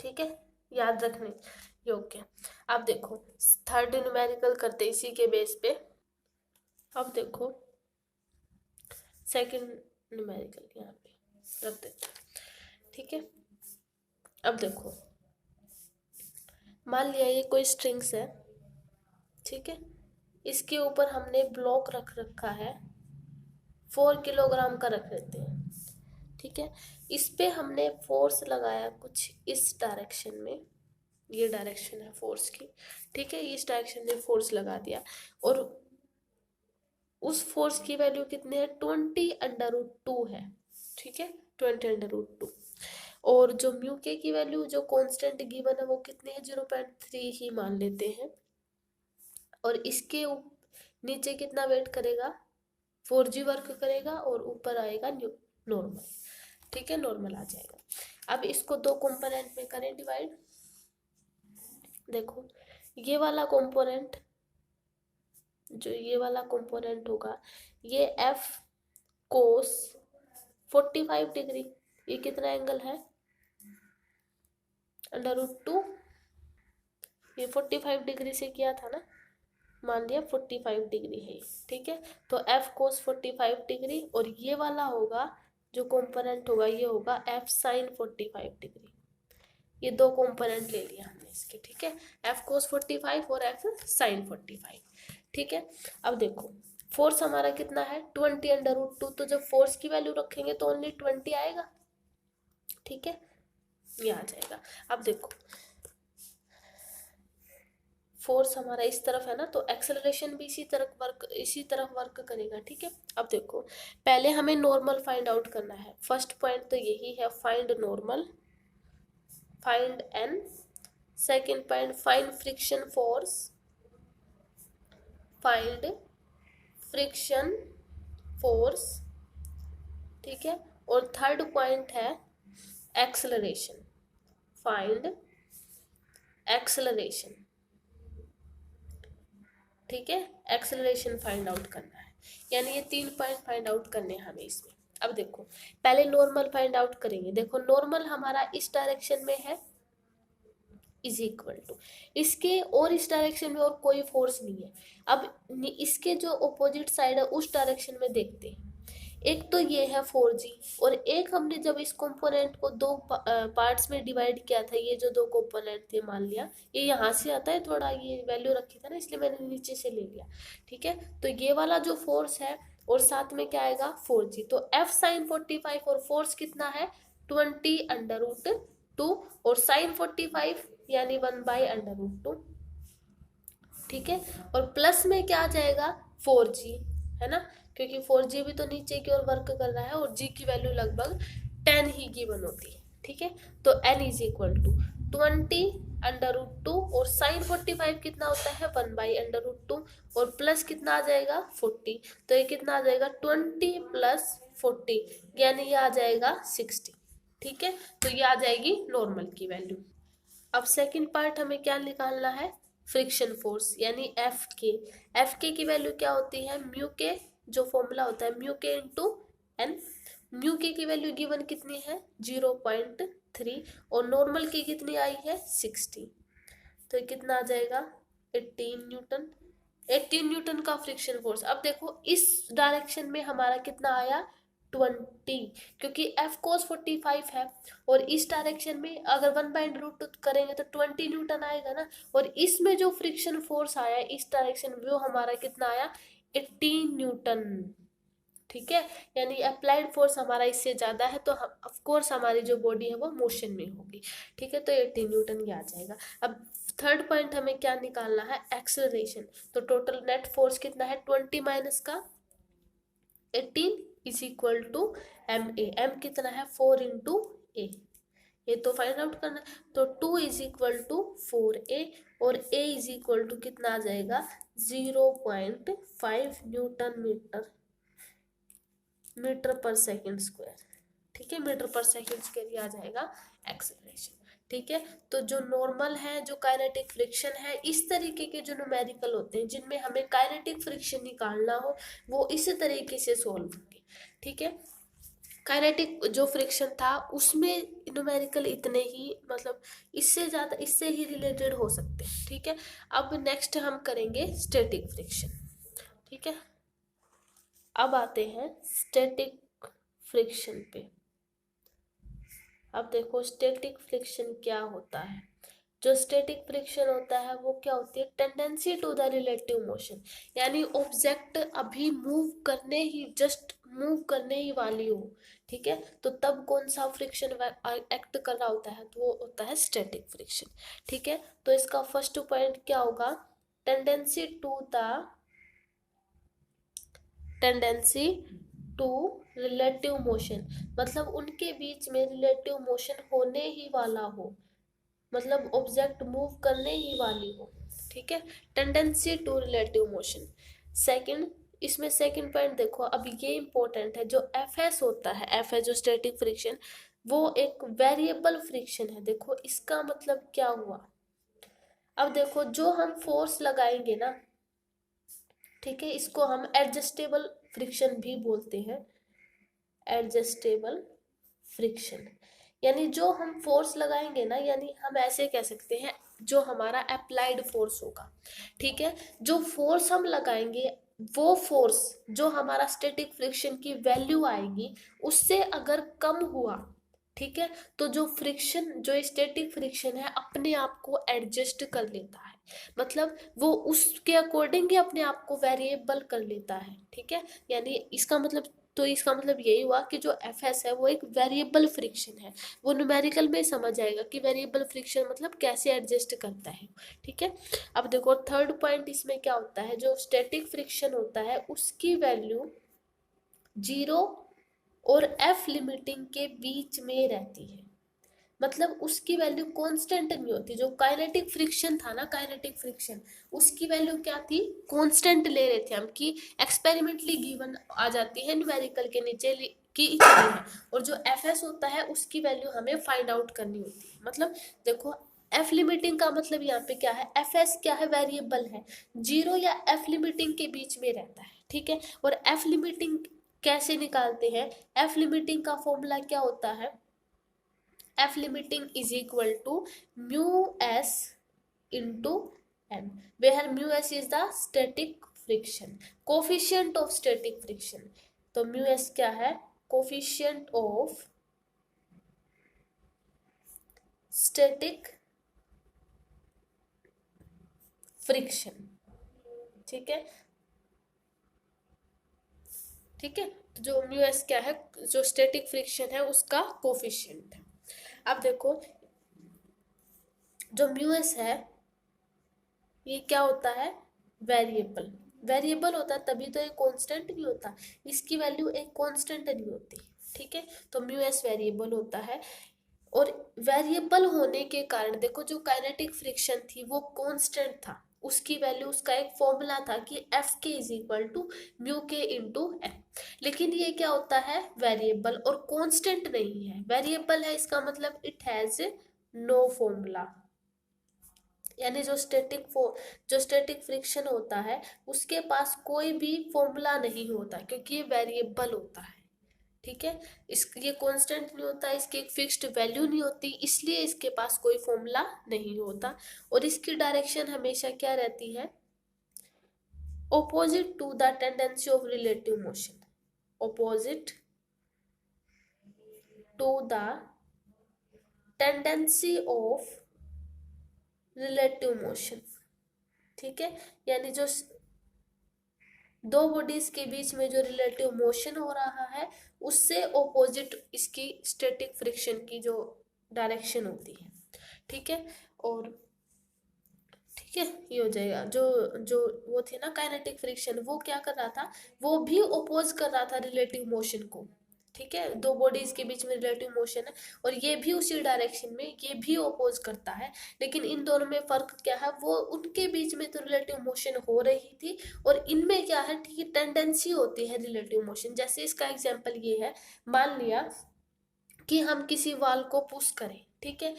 ठीक है, याद रखने योग्य। अब देखो, थर्ड न्यूमेरिकल करते इसी के बेस पे। अब देखो, सेकंड न्यूमेरिकल यहाँ पे रख देते, ठीक है। अब देखो, मान लिया ये कोई स्ट्रिंग्स है, ठीक है, इसके ऊपर हमने ब्लॉक रख रखा है, 4 किलोग्राम का रख लेते हैं, ठीक है। इस पे हमने फोर्स लगाया कुछ इस डायरेक्शन में, ये डायरेक्शन है फोर्स की, ठीक है, इस डायरेक्शन में फोर्स लगा दिया, और उस फोर्स की वैल्यू कितनी है, 20√2 है, ठीक है, 20√2। और जो म्यू के की वैल्यू जो कांस्टेंट गिवन है वो कितनी है, 0.3 ही मान लेते हैं। और इसके नीचे कितना वेट करेगा, 4G वर्क करेगा और ऊपर आएगा नॉर्मल, ठीक है, नॉर्मल आ जाएगा। अब इसको दो कंपोनेंट में करें डिवाइड। देखो ये वाला कंपोनेंट, जो ये वाला कंपोनेंट होगा, ये एफ कोस 45 डिग्री, ये कितना एंगल है, √2, ये 45 डिग्री से किया था ना, मान लिया 45 डिग्री है, ठीक है। तो एफ कोस 45 डिग्री, और ये वाला होगा जो कंपोनेंट होगा, ये होगा एफ साइन 45 डिग्री। ये दो कंपोनेंट ले लिया हमने इसके, ठीक है, एफ कोस 45 और एफ साइन 45, ठीक है। अब देखो फोर्स हमारा कितना है, 20√2, तो जब फोर्स की वैल्यू रखेंगे तो ओनली 20 आएगा, ठीक है, ये आ जाएगा। अब देखो फोर्स हमारा इस तरफ है ना, तो एक्सेलरेशन भी इसी तरफ वर्क करेगा, ठीक है। अब देखो पहले हमें नॉर्मल फाइंड आउट करना है, फर्स्ट पॉइंट तो यही है, find normal, find N. Second point find friction force, find friction force, ठीक है। और थर्ड पॉइंट है एक्सेलरेशन, फाइंड एक्सेलरेशन, ठीक है, एक्सेलरेशन फाइंड आउट करना है, यानी ये 3 पॉइंट फाइंड आउट करने हैं हमें इसमें। अब देखो पहले नॉर्मल फाइंड आउट करेंगे। देखो नॉर्मल हमारा इस डायरेक्शन में है, इज इक्वल टू इसके, और इस डायरेक्शन में और कोई फोर्स नहीं है। अब इसके जो अपोजिट साइड है उस डायरेक्शन में देखते हैं। एक तो ये है 4G, और एक हमने जब इस कंपोनेंट को दो पार्ट्स में डिवाइड किया था, ये जो दो कंपोनेंट थे, मान लिया ये यहाँ से आता है थोड़ा, ये वैल्यू रखी था ना, इसलिए मैंने नीचे से ले लिया, ठीक है। तो ये वाला जो फोर्स है और साथ में क्या आएगा 4G, तो एफ साइन 45 और फोर्स कितना है 20√2 और साइन 45 यानी 1/√2, ठीक है। और प्लस में क्या आ जाएगा 4G, है ना, क्योंकि 4G भी तो नीचे की ओर वर्क कर रहा है और G की वैल्यू लगभग 10 ही गिवन होती है, ठीक है। तो N इज इक्वल टू 20√2 और साइन 45 कितना होता है 1/√2, और प्लस कितना आ जाएगा 40, तो ये कितना आ जाएगा 20 + 40 यानी ये आ जाएगा 60, ठीक है। तो ये आ जाएगी नॉर्मल की वैल्यू। अब सेकंड पार्ट हमें क्या निकालना है, फ्रिक्शन फोर्स, यानी एफ के की वैल्यू क्या होती है, म्यू के जो फॉर्मूला होता है म्यू के इंटू एन। म्यू के की वैल्यू गिवन कितनी है 0.3, और नॉर्मल की कितनी आई है 60, तो ये कितना आ जाएगा 18 न्यूटन। 18 न्यूटन का फ्रिक्शन फोर्स। अब देखो इस डायरेक्शन में हमारा कितना आया 20, क्योंकि एफ कोस 45 है, और इस डायरेक्शन में अगर 1/√2 करेंगे तो 20 न्यूटन आएगा ना, और इसमें जो फ्रिक्शन फोर्स आया इस डायरेक्शन में वो हमारा कितना आया 18 न्यूटन, ठीक है। यानी अप्लाइड फोर्स हमारा इससे ज्यादा है, तो ऑफ कोर्स हमारी जो बॉडी है वो मोशन में होगी, ठीक है। तो 18 न्यूटन ये आ जाएगा। अब थर्ड पॉइंट हमें क्या निकालना है, एक्सेलरेशन। तो टोटल नेट फोर्स कितना है 20 माइनस का 18 is equal to MA। M कितना है 4 इंटू ए, ये तो फाइंड आउट करना है। तो 2 इज इक्वल टू 4A, और A इज इक्वल टू कितना आ जाएगा 0.5 न्यूटन मीटर पर सेकेंड स्क्वायर, ठीक है, मीटर पर सेकेंड स्क्वायर ये आ जाएगा एक्सेलरेशन, ठीक है। तो जो नॉर्मल है, जो काइनेटिक फ्रिक्शन है, इस तरीके के जो न्यूमेरिकल होते हैं जिनमें हमें काइनेटिक फ्रिक्शन निकालना हो, वो इस तरीके से सोल्व होंगे, ठीक है। काइनेटिक जो फ्रिक्शन था उसमें न्यूमेरिकल इतने ही, मतलब इससे ज़्यादा इससे ही रिलेटेड हो सकते हैं, ठीक है। अब नेक्स्ट हम करेंगे स्टैटिक फ्रिक्शन, ठीक है। अब आते हैं स्टैटिक फ्रिक्शन पे। अब देखो स्टैटिक फ्रिक्शन क्या होता है। जो स्टैटिक फ्रिक्शन होता है वो क्या होती है, tendency to the relative motion, यानी ऑब्जेक्ट अभी जस्ट मूव करने ही वाली हो, ठीक है, तो तब कौन सा फ्रिक्शन एक्ट कर रहा होता है, तो वो होता है स्टैटिक फ्रिक्शन, ठीक है। तो इसका फर्स्ट पॉइंट क्या होगा, tendency to the tendency to relative motion, मतलब उनके बीच में रिलेटिव मोशन होने ही वाला हो, मतलब ऑब्जेक्ट मूव करने ही वाली हो, ठीक है, tendency to relative motion. Second, इसमें सेकंड पॉइंट देखो, अब ये इंपॉर्टेंट है, जो एफ एस होता है, एफ एस जो स्टैटिक फ्रिक्शन, वो एक वेरिएबल फ्रिक्शन है। देखो इसका मतलब क्या हुआ, अब देखो जो हम फोर्स लगाएंगे ना, ठीक है, इसको हम एडजस्टेबल फ्रिक्शन भी बोलते हैं, एडजस्टेबल फ्रिक्शन, यानी जो हम फोर्स लगाएंगे ना, यानी हम ऐसे कह सकते हैं जो हमारा अप्लाइड फोर्स होगा, ठीक है, जो फोर्स हम लगाएंगे वो फोर्स जो हमारा स्टैटिक फ्रिक्शन की वैल्यू आएगी उससे अगर कम हुआ, ठीक है, तो जो फ्रिक्शन, जो स्टैटिक फ्रिक्शन है अपने आप को एडजस्ट कर लेता है, मतलब वो उसके अकॉर्डिंग ही अपने आप को वेरिएबल कर लेता है, ठीक है, यानी इसका मतलब, तो इसका मतलब यही हुआ कि जो एफ एस है वो एक वेरिएबल फ्रिक्शन है, वो न्यूमेरिकल में समझ आएगा कि वेरिएबल फ्रिक्शन मतलब कैसे एडजस्ट करता है, ठीक है। अब देखो थर्ड पॉइंट इसमें क्या होता है, जो स्टैटिक फ्रिक्शन होता है उसकी वैल्यू जीरो और एफ लिमिटिंग के बीच में रहती है, मतलब उसकी वैल्यू कांस्टेंट नहीं होती। जो काइनेटिक फ्रिक्शन था ना, काइनेटिक फ्रिक्शन, उसकी वैल्यू क्या थी, कांस्टेंट ले रहे थे हम, कि एक्सपेरिमेंटली गिवन आ जाती है न्यूमेरिकल के नीचे कि इतनी है, और जो एफ एस होता है उसकी वैल्यू हमें फाइंड आउट करनी होती है। मतलब देखो एफ लिमिटिंग का मतलब यहाँ पे क्या है, एफ एस क्या है, वेरिएबल है, जीरो या एफ लिमिटिंग के बीच में रहता है, ठीक है। और एफ लिमिटिंग कैसे निकालते हैं, एफ लिमिटिंग का फॉर्मूला क्या होता है, F limiting is equal to mu s into m, where mu s is the static friction, coefficient of static friction। तो mu s क्या है, coefficient of static friction, ठीक है, ठीक है, तो जो mu s क्या है, जो static friction है उसका कोफिशियंट है। अब देखो जो mu s है ये क्या होता है, वेरिएबल, वेरिएबल होता है तभी तो एक कांस्टेंट नहीं होता, इसकी वैल्यू एक कांस्टेंट नहीं होती, ठीक है, तो म्यू एस वेरिएबल होता है। और वेरिएबल होने के कारण देखो जो काइनेटिक फ्रिक्शन थी वो कांस्टेंट था, उसकी वैल्यू, उसका एक फॉर्मूला था कि एफ के इज इक्वल टू म्यू के इंटू एम, लेकिन ये क्या होता है, वेरिएबल और कांस्टेंट नहीं है, वेरिएबल है इसका मतलब इट हैज नो फॉर्मूला, यानी जो स्टैटिक फ्रिक्शन होता है उसके पास कोई भी फॉर्मूला नहीं होता, क्योंकि ये वेरिएबल होता है, ठीक है, इस ये कांस्टेंट नहीं होता, इसकी एक फिक्स्ड वैल्यू नहीं होती, इसलिए इसके पास कोई फॉर्मूला नहीं होता, और इसकी डायरेक्शन हमेशा क्या रहती है, opposite to the tendency of relative motion, opposite to the tendency of relative motion, ठीक है, यानी जो दो बॉडीज के बीच में जो रिलेटिव मोशन हो रहा है उससे ऑपोजिट इसकी स्टैटिक फ्रिक्शन की जो डायरेक्शन होती है, ठीक है, और ठीक है ये हो जाएगा। जो जो वो थी ना काइनेटिक फ्रिक्शन, वो क्या कर रहा था, वो भी ओपोज कर रहा था रिलेटिव मोशन को, ठीक है, दो बॉडीज के बीच में रिलेटिव मोशन है और ये भी उसी डायरेक्शन में, ये भी ओपोज करता है, लेकिन इन दोनों में फर्क क्या है, वो उनके बीच में तो रिलेटिव मोशन हो रही थी और इनमें क्या है कि टेंडेंसी होती है रिलेटिव मोशन। जैसे इसका एग्जांपल ये है, मान लिया कि हम किसी वाल को पुश करें, ठीक है,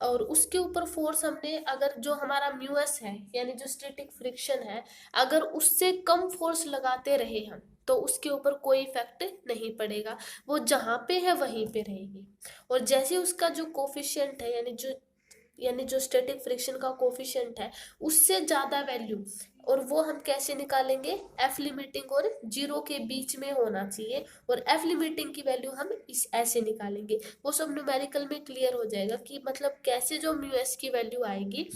और उसके ऊपर फोर्स हमने, अगर जो हमारा म्यू एस है यानी जो स्टैटिक फ्रिक्शन है, अगर उससे कम फोर्स लगाते रहे हम तो उसके ऊपर कोई इफेक्ट नहीं पड़ेगा, वो जहाँ पे है वहीं पे रहेगी। और जैसे उसका जो कोफिशिएंट है, यानी जो स्टैटिक फ्रिक्शन का कोफिशिएंट है उससे ज़्यादा वैल्यू, और वो हम कैसे निकालेंगे, एफ लिमिटिंग और जीरो के बीच में होना चाहिए, और एफ लिमिटिंग की वैल्यू हम इस ऐसे निकालेंगे, वो सब न्यूमेरिकल में क्लियर हो जाएगा कि मतलब कैसे जो म्यू एस की वैल्यू आएगी,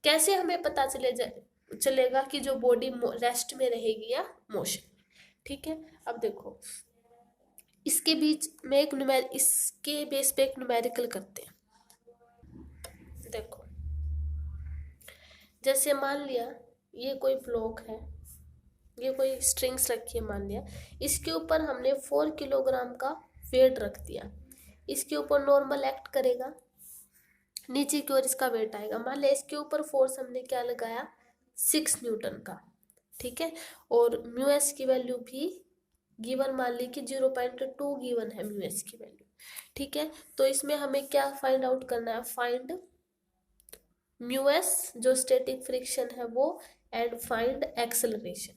कैसे हमें पता चलेगा कि जो बॉडी रेस्ट में रहेगी या मोशन, ठीक है। अब देखो इसके बीच में इसके बेस पे एक न्यूमेरिकल करते हैं। देखो जैसे मान लिया ये कोई ब्लॉक है, ये कोई स्ट्रिंग्स रखी है मान लिया, इसके ऊपर हमने 4 किलोग्राम का वेट रख दिया, इसके ऊपर नॉर्मल एक्ट करेगा, नीचे की ओर इसका वेट आएगा। मान लिया इसके ऊपर फोर्स हमने क्या लगाया, 6 न्यूटन का, ठीक है। और म्यू एस की वैल्यू भी गिवन मान ली कि 0.2 गिवन है म्यू एस की वैल्यू, ठीक है। तो इसमें हमें क्या फाइंड आउट करना है, फाइंड म्यू एस जो स्टैटिक फ्रिक्शन है वो, and find acceleration,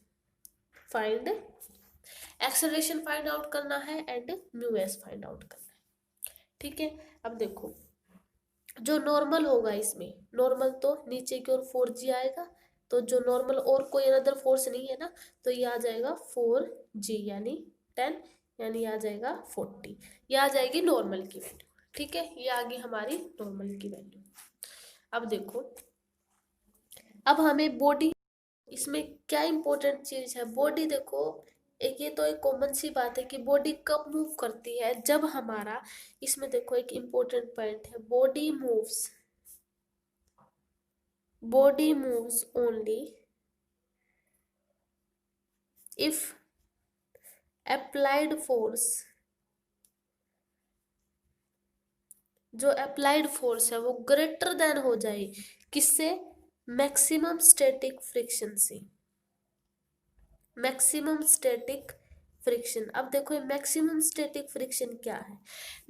find acceleration find out करना है and mu S find out करना है, ठीक है। अब देखो जो नॉर्मल होगा इसमें, नॉर्मल तो नीचे की ओर 4g आएगा, तो जो नॉर्मल और कोई अनदर फोर्स नहीं है ना, तो ये आ जाएगा 4g यानी 10, यानी आ जाएगा 40, ये आ जाएगी नॉर्मल की वैल्यू, ठीक है। ये आ गई हमारी नॉर्मल की वैल्यू। अब देखो, अब हमें बॉडी, इसमें क्या इंपॉर्टेंट चीज है, बॉडी देखो, एक ये तो एक कॉमन सी बात है कि बॉडी कब मूव करती है, जब हमारा, इसमें देखो एक इंपॉर्टेंट पॉइंट है, body moves only if applied force, जो अप्लाइड फोर्स है वो ग्रेटर देन हो जाए किससे, मैक्सिमम स्टैटिक फ्रिक्शन से, मैक्सिमम स्टैटिक फ्रिक्शन। अब देखो मैक्सिमम स्टैटिक फ्रिक्शन क्या है,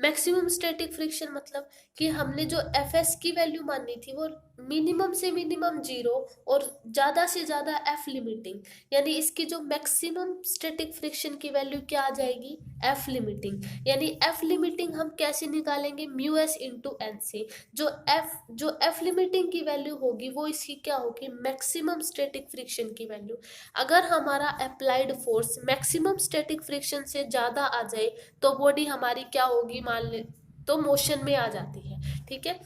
मैक्सिमम स्टैटिक फ्रिक्शन मतलब कि हमने जो एफ एस की वैल्यू मानी थी वो मिनिमम से मिनिमम 0 और ज़्यादा से ज़्यादा एफ लिमिटिंग, यानी इसकी जो मैक्सिमम स्टैटिक फ्रिक्शन की वैल्यू क्या आ जाएगी, एफ लिमिटिंग। यानी एफ लिमिटिंग हम कैसे निकालेंगे, म्यू एस इंटू एन से, जो एफ लिमिटिंग की वैल्यू होगी वो इसकी क्या होगी, मैक्सिमम स्टैटिक फ्रिक्शन की वैल्यू। अगर हमारा applied force maximum static friction से ज़्यादा आ जाए तो बॉडी हमारी क्या होगी, मान ले तो मोशन में आ जाती है, ठीक है।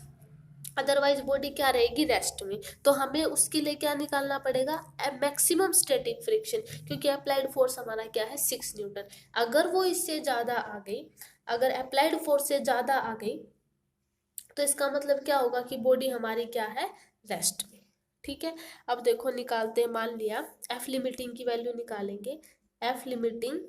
अदरवाइज बॉडी क्या रहेगी, रेस्ट में। तो हमें उसके लिए क्या निकालना पड़ेगा, मैक्सिमम स्टैटिक फ्रिक्शन, क्योंकि अप्लाइड फोर्स हमारा क्या है 6 न्यूटन। अगर वो इससे ज़्यादा आ गई, अगर अप्लाइड फोर्स से ज़्यादा आ गई तो इसका मतलब क्या होगा कि बॉडी हमारी क्या है, रेस्ट में, ठीक है। अब देखो निकालते हैं, मान लिया एफ लिमिटिंग की वैल्यू निकालेंगे, F limiting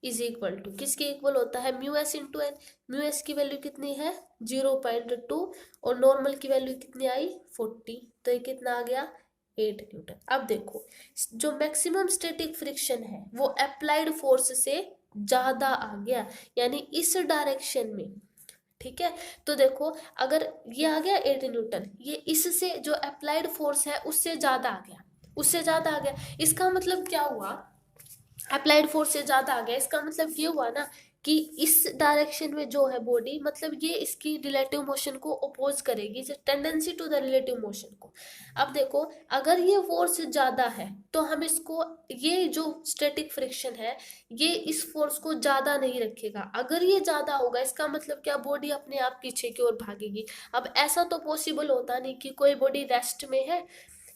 is equal to किसके इक्वल होता है, mu S into N. Mu S की वैल्यू कितनी है 0.2 और नॉर्मल की वैल्यू कितनी आई 40, तो ये कितना आ गया 8 न्यूटन। अब देखो जो मैक्सिमम स्टैटिक फ्रिक्शन है वो अप्लाइड फोर्स से ज्यादा आ गया, यानी इस डायरेक्शन में, ठीक है। तो देखो अगर ये आ गया 8 न्यूटन, ये इससे जो अप्लाइड फोर्स है उससे ज्यादा आ गया, उससे ज्यादा आ गया, इसका मतलब क्या हुआ, अप्लाइड फोर्स से ज्यादा आ गया, इसका मतलब ये हुआ ना कि इस डायरेक्शन में जो है बॉडी, मतलब ये इसकी रिलेटिव मोशन को अपोज करेगी, tendency to the relative motion को। अब देखो अगर ये फोर्स ज्यादा है तो हम इसको, ये जो स्टैटिक फ्रिक्शन है ये इस फोर्स को ज्यादा नहीं रखेगा, अगर ये ज्यादा होगा इसका मतलब क्या, बॉडी अपने आप पीछे की ओर भागेगी। अब ऐसा तो पॉसिबल होता नहीं कि कोई बॉडी रेस्ट में है,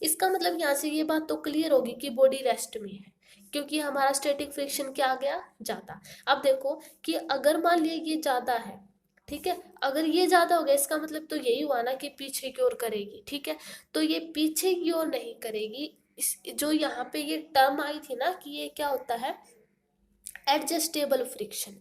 इसका मतलब यहाँ से ये बात तो क्लियर होगी कि बॉडी रेस्ट में है, क्योंकि हमारा स्टैटिक फ्रिक्शन क्या आ गया, ज्यादा। अब देखो कि अगर मान लिया ये ज्यादा है, ठीक है, अगर ये ज्यादा हो गया इसका मतलब तो यही हुआ ना कि पीछे की ओर करेगी, ठीक है। तो ये पीछे की ओर नहीं करेगी, इस जो यहाँ पे ये टर्म आई थी ना कि ये क्या होता है, एडजस्टेबल फ्रिक्शन,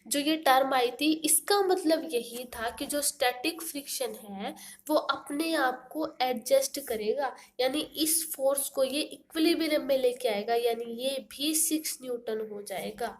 जो ये टर्म आई थी इसका मतलब यही था कि जो स्टैटिक फ्रिक्शन है वो अपने आप को एडजस्ट करेगा, यानी इस फोर्स को ये इक्विलिब्रियम में लेके आएगा, यानी ये भी 6 न्यूटन हो जाएगा,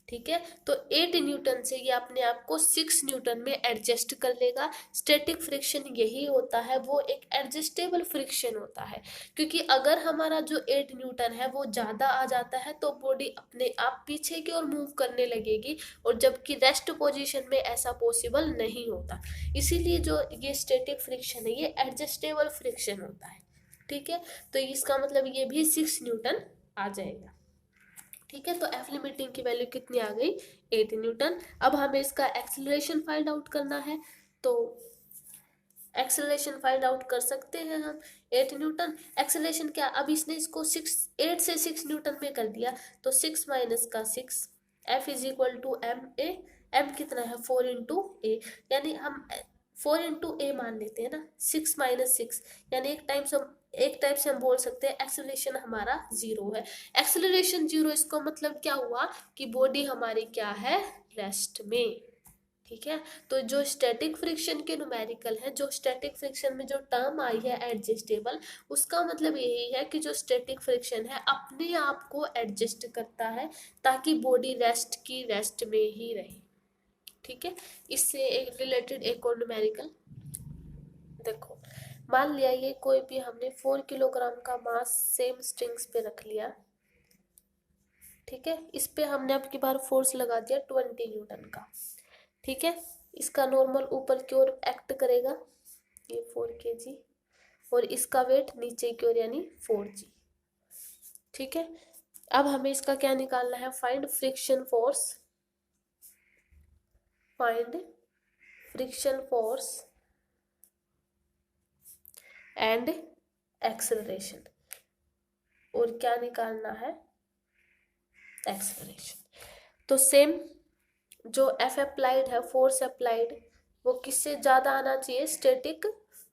ठीक है। तो 8 न्यूटन से ये अपने आप को 6 न्यूटन में एडजस्ट कर लेगा। स्टैटिक फ्रिक्शन यही होता है, वो एक एडजस्टेबल फ्रिक्शन होता है, क्योंकि अगर हमारा जो 8 न्यूटन है वो ज़्यादा आ जाता है तो बॉडी अपने आप पीछे की ओर मूव करने लगेगी, और जबकि रेस्ट पोजीशन में ऐसा पॉसिबल नहीं होता। इसीलिए जो ये स्टैटिक फ्रिक्शन है ये एडजस्टेबल फ्रिक्शन होता है, ठीक है। तो इसका मतलब ये भी 6 न्यूटन आ जाएगा, ठीक है। तो एफ लिमिटिंग की वैल्यू कितनी आ गई 8 न्यूटन। अब हमें इसका एक्सेलरेशन फाइंड आउट करना है, तो एक्सेलरेशन फाइंड आउट कर सकते हैं हम 8 न्यूटन। एक्सेलरेशन क्या, अब इसने इसको 8 से 6 न्यूटन में कर दिया, तो 6 माइनस का 6, F is equal to M A, M कितना है 4 इंटू ए, यानी हम 4 इंटू ए मान लेते हैं ना, 6 माइनस 6, यानी एक टाइप से हम बोल सकते हैं एक्सेलरेशन हमारा 0 है। एक्सेलरेशन 0 इसका मतलब क्या हुआ कि बॉडी हमारी क्या है, रेस्ट में। ठीक है, तो जो स्टैटिक फ्रिक्शन के न्यूमेरिकल है, जो स्टैटिक फ्रिक्शन में जो टर्म आई है एडजस्टेबल, उसका मतलब यही है कि जो स्टैटिक फ्रिक्शन है अपने आप को एडजस्ट करता है ताकि बॉडी रेस्ट में ही रहे। ठीक है, इससे एक रिलेटेड एक और न्यूमेरिकल देखो, मान लिया ये कोई भी हमने 4 किलोग्राम का मास सेम स्ट्रिंग्स पे रख लिया। ठीक है, इस पे हमने अब की बार फोर्स लगा दिया 20 न्यूटन का। ठीक है, इसका नॉर्मल ऊपर की ओर एक्ट करेगा, ये 4 kg, और इसका वेट नीचे की ओर यानी 4g। ठीक है, अब हमें इसका क्या निकालना है, find friction force, find friction force and acceleration, और क्या निकालना है, एक्सेलरेशन। तो सेम जो एफ अप्लाइड है, फोर्स अप्लाइड, वो किससे ज्यादा आना चाहिए, स्टैटिक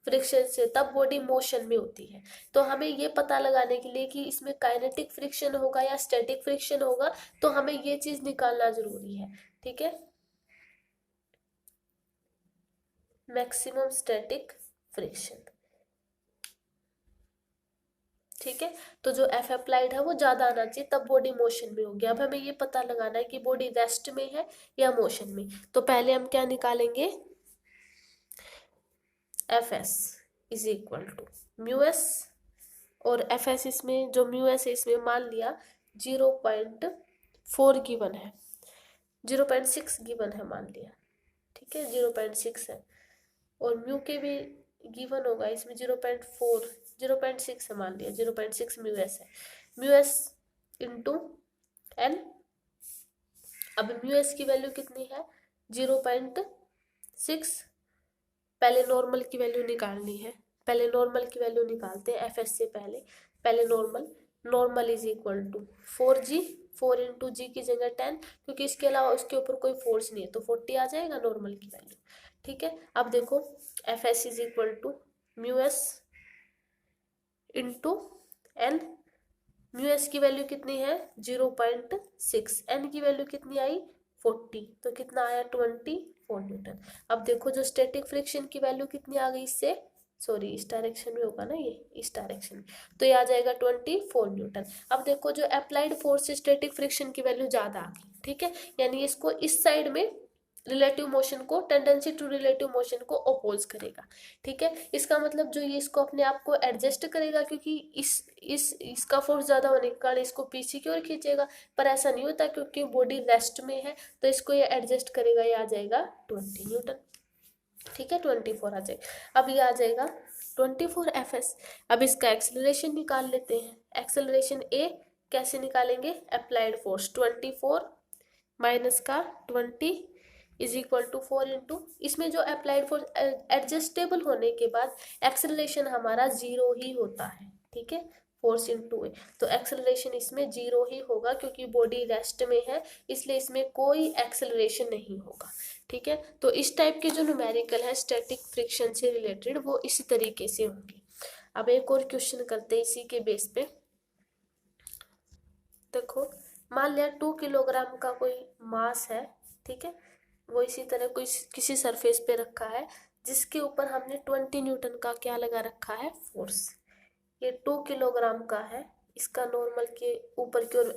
फ्रिक्शन से, तब बॉडी मोशन में होती है। तो हमें ये पता लगाने के लिए कि इसमें काइनेटिक फ्रिक्शन होगा या स्टैटिक फ्रिक्शन होगा, तो हमें ये चीज निकालना जरूरी है। ठीक है, मैक्सिमम स्टैटिक फ्रिक्शन। ठीक है, तो जो एफ अप्लाइड है वो ज्यादा आना चाहिए, तब बॉडी मोशन में होगी। अब हमें ये पता लगाना है कि बॉडी रेस्ट में है या मोशन में। तो पहले हम क्या निकालेंगे, F S is equal to mu S, और एफ एस इसमें जो म्यू एस है इसमें मान लिया 0.4 गिवन है, 0.6 गिवन है मान लिया। ठीक है, 0.6 है, और म्यू के भी गिवन होगा इसमें 0.4, 0.6 है मान लिया, 0.6 म्यू एस है, म्यू एस इंटू एन। अब म्यू एस की वैल्यू कितनी है, 0.6, पहले नॉर्मल की वैल्यू निकालनी है, पहले नॉर्मल की वैल्यू निकालते हैं एफ एस से पहले normal is equal to 4g, 4 into g की जगह 10, क्योंकि इसके अलावा उसके ऊपर कोई फोर्स नहीं है, तो 40 आ जाएगा नॉर्मल की वैल्यू। ठीक है, अब देखो F S is equal to mu S into N, mu S की वैल्यू कितनी है 0.6, एन की वैल्यू कितनी आई 40, तो कितना आया 24 न्यूटन। अब देखो जो स्टैटिक फ्रिक्शन की वैल्यू कितनी आ गई इससे, सॉरी इस डायरेक्शन में होगा ना, ये इस डायरेक्शन में, तो ये आ जाएगा 24 न्यूटन। अब देखो जो अप्लाइड फोर्स से स्टैटिक फ्रिक्शन की वैल्यू ज्यादा आ गई। ठीक है, यानी इसको इस साइड में रिलेटिव मोशन को, टेंडेंसी टू रिलेटिव मोशन को अपोज करेगा। ठीक है, इसका मतलब जो ये इसको अपने आप को एडजस्ट करेगा, क्योंकि इसका फोर्स ज्यादा होने के कारण इसको पीछे की ओर खींचेगा, पर ऐसा नहीं होता क्योंकि बॉडी रेस्ट में है, तो इसको ये एडजस्ट करेगा, ये आ जाएगा 20 न्यूटन। ठीक है, 24 आ जाएगा। अब ये आ जाएगा 24 एफ एस। अब इसका एक्सेलरेशन निकाल लेते हैं, एक्सेलरेशन ए कैसे निकालेंगे, अप्लाइड फोर्स 24 माइनस का 20 इज इक्वल टू 4 इंटू, इसमें जो अप्लाइड फोर्स एडजस्टेबल होने के बाद एक्सेलरेशन हमारा 0 ही होता है। ठीक है, फोर्स इंटू ए, तो एक्सेलरेशन इसमें 0 ही होगा, क्योंकि बॉडी रेस्ट में है, इसलिए इसमें कोई एक्सेलरेशन नहीं होगा। ठीक है, तो इस टाइप के जो न्यूमेरिकल है स्टैटिक फ्रिक्शन से रिलेटेड, वो इसी तरीके से होंगे। अब एक और क्वेश्चन करते हैं इसी के बेस पे। देखो, मान लिया 2 किलोग्राम का कोई मास है, ठीक है, वो इसी तरह कोई किसी सरफेस पे रखा है, जिसके ऊपर हमने 20 न्यूटन का क्या लगा रखा है, फोर्स। ये 2 किलोग्राम का है, इसका नॉर्मल के ऊपर की ओर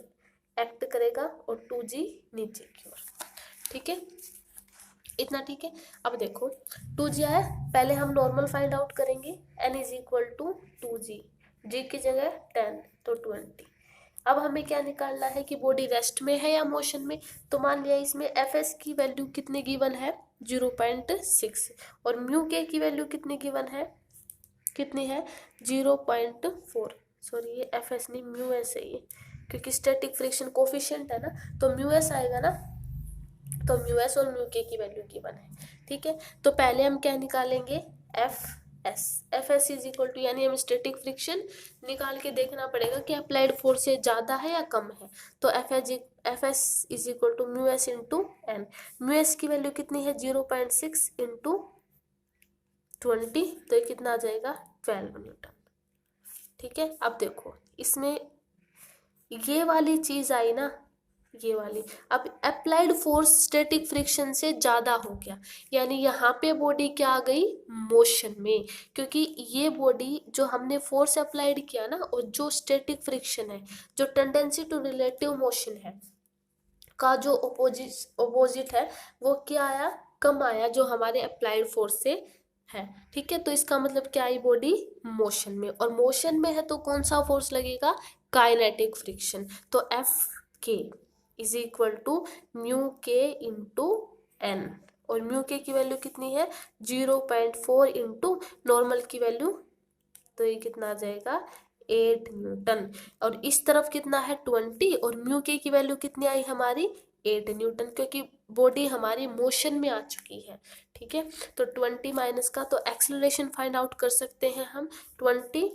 एक्ट करेगा और 2g नीचे की ओर। ठीक है, इतना ठीक है। अब देखो 2g आया, पहले हम नॉर्मल फाइंड आउट करेंगे, n is equal to 2g, g की जगह 10 तो 20। अब हमें क्या निकालना है कि बॉडी रेस्ट में है या मोशन में। तो मान लिया इसमें एफ एस की वैल्यू कितने गिवन है 0.6, और म्यू के की वैल्यू कितनी गिवन है, कितनी है 0.4, सॉरी ये एफ एस नहीं म्यू एस है ये, क्योंकि स्टैटिक फ्रिक्शन कोफिशिएंट है ना, तो म्यू एस आएगा ना, तो म्यू एस और म्यू के की वैल्यू गिवन है। ठीक है, तो पहले हम क्या निकालेंगे, F S is equal to, यानी हमें स्टैटिक फ्रिक्शन निकाल के देखना पड़ेगा कि अप्लाइड फोर्स से ज्यादा है या कम है। तो F S is equal to mu S into N, mu S की वैल्यू कितनी है 0.6 इंटू 20, तो ये कितना आ जाएगा 12 न्यूटन। ठीक है, अब देखो इसमें ये वाली चीज आई ना, ये वाली, अब अप्लाइड फोर्स स्टैटिक फ्रिक्शन से ज्यादा हो गया, यानी यहाँ पे बॉडी क्या आ गई, मोशन में, क्योंकि ये बॉडी जो हमने फोर्स अप्लाइड किया ना, और जो स्टैटिक फ्रिक्शन है, जो टेंडेंसी टू रिलेटिव मोशन है का जो ओपोजिट है, वो क्या आया, कम आया, जो हमारे अप्लाइड फोर्स से है। ठीक है, तो इसका मतलब क्या आई, बॉडी मोशन में, और मोशन में है तो कौन सा फोर्स लगेगा, काइनेटिक फ्रिक्शन। तो एफ के इज इक्वल टू म्यू के इंटू एन, और म्यू के की वैल्यू कितनी है 0.4 इंटू नॉर्मल की वैल्यू, तो ये कितना आ जाएगा 8 न्यूटन, और इस तरफ कितना है 20, और म्यू के की वैल्यू कितनी आई हमारी 8 न्यूटन, क्योंकि बॉडी हमारी मोशन में आ चुकी है। ठीक है, तो 20 माइनस का, तो एक्सेलरेशन फाइंड आउट कर सकते हैं हम, 20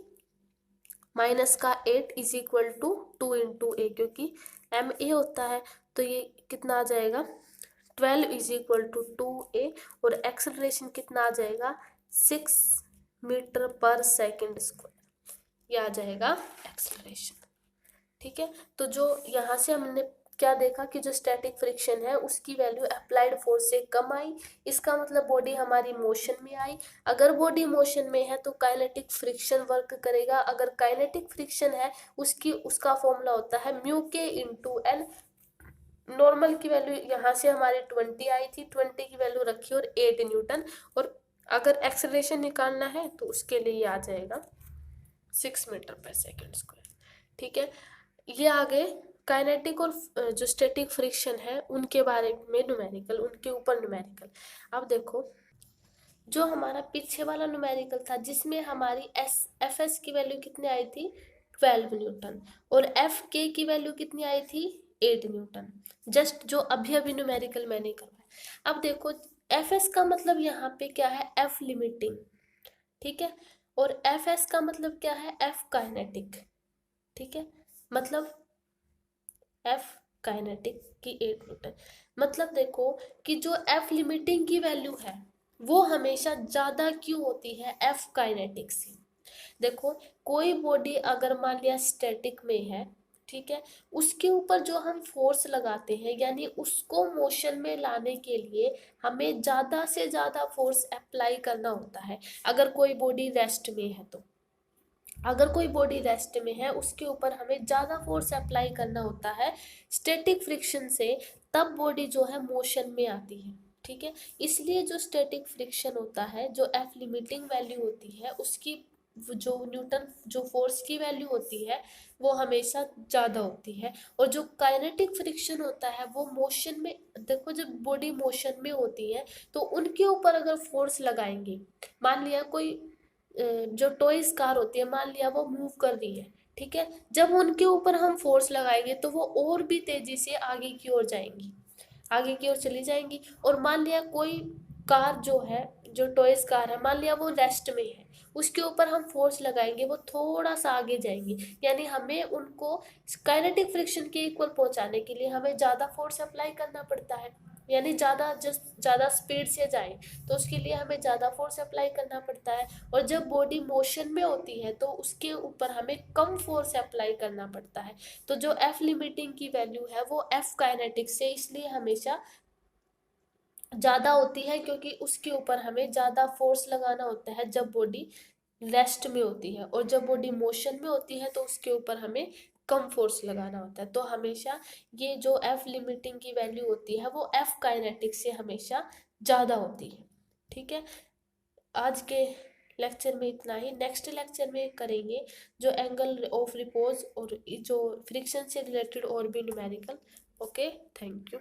माइनस का 8 इज इक्वल टू 2 इंटू ए, क्योंकि एम ए होता है, तो ये कितना आ जाएगा 12 इज इक्वल टू 2a, और एक्सेलरेशन कितना आ जाएगा 6 मीटर पर सेकेंड स्क्वायर, ये आ जाएगा एक्सेलरेशन। ठीक है, तो जो यहाँ से हमने क्या देखा कि जो स्टैटिक फ्रिक्शन है उसकी वैल्यू अप्लाइड फोर्स से कम आई, इसका मतलब बॉडी हमारी मोशन में आई। अगर बॉडी मोशन में है तो काइनेटिक फ्रिक्शन वर्क करेगा, अगर काइनेटिक फ्रिक्शन है उसका फॉर्मूला होता है म्यू के इंटू एन। नॉर्मल की वैल्यू यहाँ से हमारी 20 आई थी, 20 की वैल्यू रखी और 8 न्यूटन, और अगर एक्सेलरेशन निकालना है तो उसके लिए आ जाएगा 6 मीटर पर सेकेंड स्क्वायर। ठीक है, ये आगे काइनेटिक और जो स्टैटिक फ्रिक्शन है उनके बारे में न्यूमेरिकल, उनके ऊपर न्यूमेरिकल। अब देखो जो हमारा पीछे वाला न्यूमेरिकल था जिसमें हमारी एफ एस की वैल्यू कितनी आई थी 12 न्यूटन, और एफ के की वैल्यू कितनी आई थी 8 न्यूटन, जस्ट जो अभी अभी न्यूमेरिकल मैंने करवाया। अब देखो एफ एस का मतलब यहाँ पे क्या है, एफ लिमिटिंग। ठीक है, और एफ एस का मतलब क्या है, एफ काइनेटिक। ठीक है, मतलब एफ काइनेटिक की 8 न्यूटन, मतलब देखो कि जो एफ लिमिटिंग की वैल्यू है वो हमेशा ज्यादा क्यों होती है एफ काइनेटिक से। देखो कोई बॉडी अगर मान लिया स्टैटिक में है, ठीक है, उसके ऊपर जो हम फोर्स लगाते हैं, यानी उसको मोशन में लाने के लिए हमें ज्यादा से ज्यादा फोर्स अप्लाई करना होता है। अगर कोई बॉडी रेस्ट में है तो, अगर कोई बॉडी रेस्ट में है उसके ऊपर हमें ज़्यादा फोर्स अप्लाई करना होता है स्टैटिक फ्रिक्शन से, तब बॉडी जो है मोशन में आती है। ठीक है, इसलिए जो स्टैटिक फ्रिक्शन होता है, जो एफ लिमिटिंग वैल्यू होती है, उसकी जो न्यूटन जो फोर्स की वैल्यू होती है वो हमेशा ज़्यादा होती है। और जो काइनेटिक फ्रिक्शन होता है वो मोशन में, देखो जब बॉडी मोशन में होती है तो उनके ऊपर अगर फोर्स लगाएंगे, मान लिया कोई जो टॉयज कार होती है, मान लिया वो मूव कर रही है, ठीक है, जब उनके ऊपर हम फोर्स लगाएंगे तो वो और भी तेजी से आगे की ओर जाएंगी, आगे की ओर चली जाएंगी। और मान लिया कोई कार जो है, जो टॉयज कार है, मान लिया वो रेस्ट में है, उसके ऊपर हम फोर्स लगाएंगे वो थोड़ा सा आगे जाएंगी, यानी हमें उनको काइनेटिक फ्रिक्शन के इक्वल पहुंचाने के लिए हमें ज़्यादा फोर्स अप्लाई करना पड़ता है, यानी ज़्यादा स्पीड से जाए तो उसके लिए हमें ज़्यादा फोर्स अप्लाई करना पड़ता है। और जब बॉडी मोशन में होती है तो उसके ऊपर हमें कम फोर्स अप्लाई करना पड़ता है। तो जो एफ लिमिटिंग की वैल्यू है वो एफ काइनेटिक से इसलिए हमेशा ज़्यादा होती है, क्योंकि उसके ऊपर हमें ज़्यादा फोर्स लगाना होता है जब बॉडी रेस्ट में होती है, और जब बॉडी मोशन में होती है तो उसके ऊपर हमें कम फोर्स लगाना होता है। तो हमेशा ये जो एफ लिमिटिंग की वैल्यू होती है वो एफ काइनेटिक से हमेशा ज़्यादा होती है। ठीक है, आज के लेक्चर में इतना ही। नेक्स्ट लेक्चर में करेंगे जो एंगल ऑफ रिपोज और जो फ्रिक्शन से रिलेटेड और भी न्यूमेरिकल। Okay, thank you.